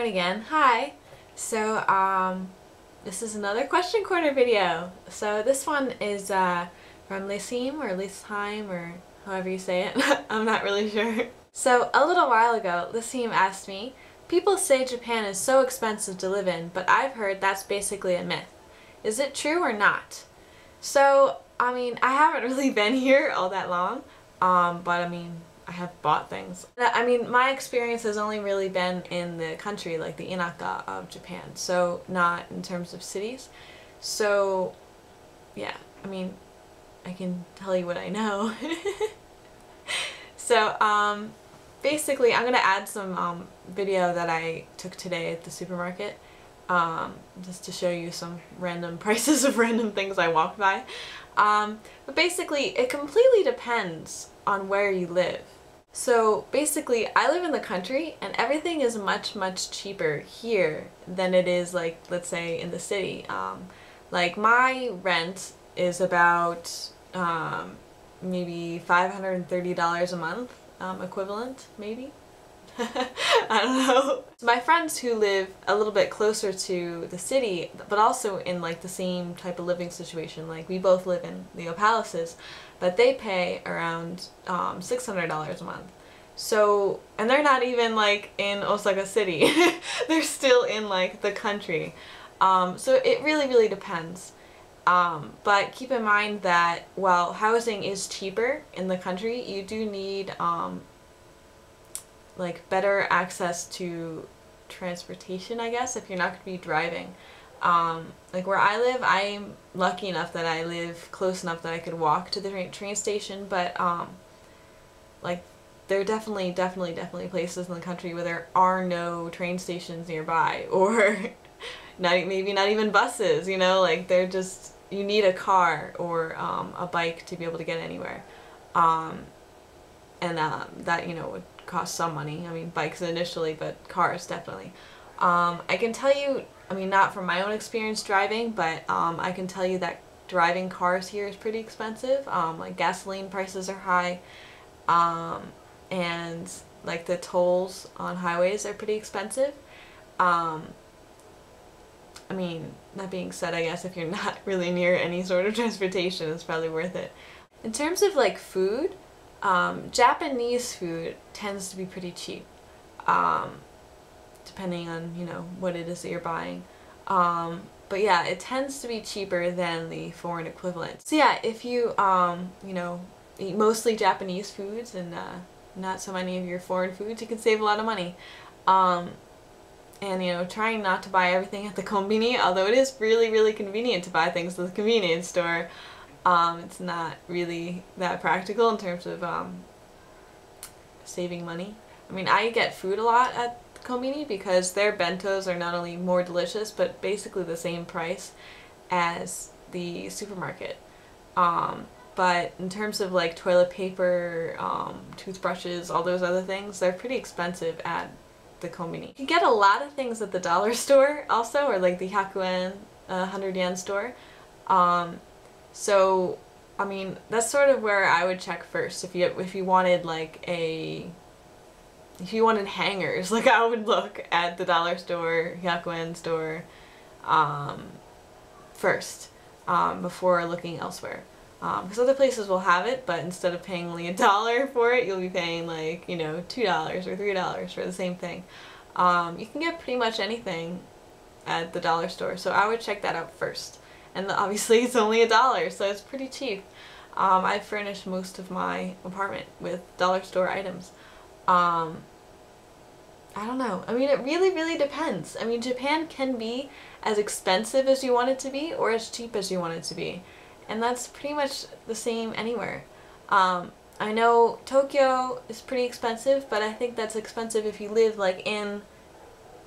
Lauren again. Hi! So, this is another question corner video. So this one is from lissheim or however you say it. I'm not really sure. So a little while ago, lissheim asked me, people say Japan is so expensive to live in, but I've heard that's basically a myth. Is it true or not? So, I mean, I haven't really been here all that long, but I mean, I have bought things. I mean, my experience has only really been in the country, like the inaka of Japan, so not in terms of cities. So, yeah, I mean, I can tell you what I know. So, basically, I'm gonna add some video that I took today at the supermarket, just to show you some random prices of random things I walked by. But basically, it completely depends on where you live. So basically, I live in the country and everything is much cheaper here than it is, like, let's say in the city. Like my rent is about maybe $530 a month, equivalent, maybe? I don't know. My friends who live a little bit closer to the city, but also in like the same type of living situation, like we both live in Leo Palaces, but they pay around $600 a month. So, and they're not even like in Osaka City. They're still in like the country. So it really depends. But keep in mind that while housing is cheaper in the country, you do need like better access to transportation, I guess, if you're not going to be driving. Like where I live, I'm lucky enough that I live close enough that I could walk to the train station, but like there are definitely places in the country where there are no train stations nearby, or maybe not even buses, you know, like they're just, you need a car or a bike to be able to get anywhere. And that, you know, would cost some money. I mean, bikes initially, but cars definitely. I can tell you, I mean, not from my own experience driving, but I can tell you that driving cars here is pretty expensive. Like gasoline prices are high, and like the tolls on highways are pretty expensive. I mean, that being said, I guess if you're not really near any sort of transportation, it's probably worth it. In terms of like food, Japanese food tends to be pretty cheap, depending on, you know, what it is that you're buying. But yeah, it tends to be cheaper than the foreign equivalent. So yeah, if you, you know, eat mostly Japanese foods and not so many of your foreign foods, you can save a lot of money. And, you know, trying not to buy everything at the konbini, although it is really convenient to buy things at the convenience store. It's not really that practical in terms of saving money. I mean, I get food a lot at the konbini because their bentos are not only more delicious, but basically the same price as the supermarket. But in terms of like toilet paper, toothbrushes, all those other things, they're pretty expensive at the konbini. You can get a lot of things at the dollar store also, or like the 100 yen, 100 yen store. So, I mean, that's sort of where I would check first. If you wanted like if you wanted hangers, like I would look at the dollar store, 100 yen store, first, before looking elsewhere. Because other places will have it, but instead of paying only $1 for it, you'll be paying like, you know, $2 or $3 for the same thing. You can get pretty much anything at the dollar store, so I would check that out first. And obviously it's only $1, so it's pretty cheap. I furnish most of my apartment with dollar store items. I don't know. I mean, it really depends. I mean, Japan can be as expensive as you want it to be, or as cheap as you want it to be. And that's pretty much the same anywhere. I know Tokyo is pretty expensive, but I think that's expensive if you live like in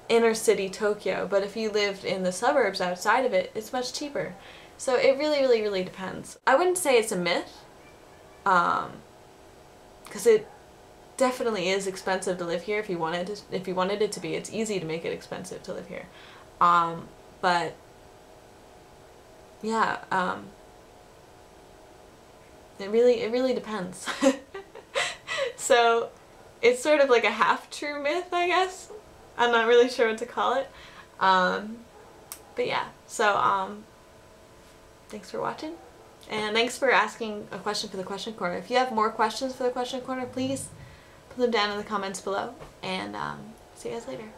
inner city Tokyo, but if you lived in the suburbs outside of it, it's much cheaper. So it really depends. I wouldn't say it's a myth, because it definitely is expensive to live here if you wanted it to be. It's easy to make it expensive to live here. But yeah, it really depends. So it's sort of like a half-true myth, I guess. I'm not really sure what to call it. But yeah, so thanks for watching. And thanks for asking a question for the question corner. If you have more questions for the question corner, please put them down in the comments below. And see you guys later.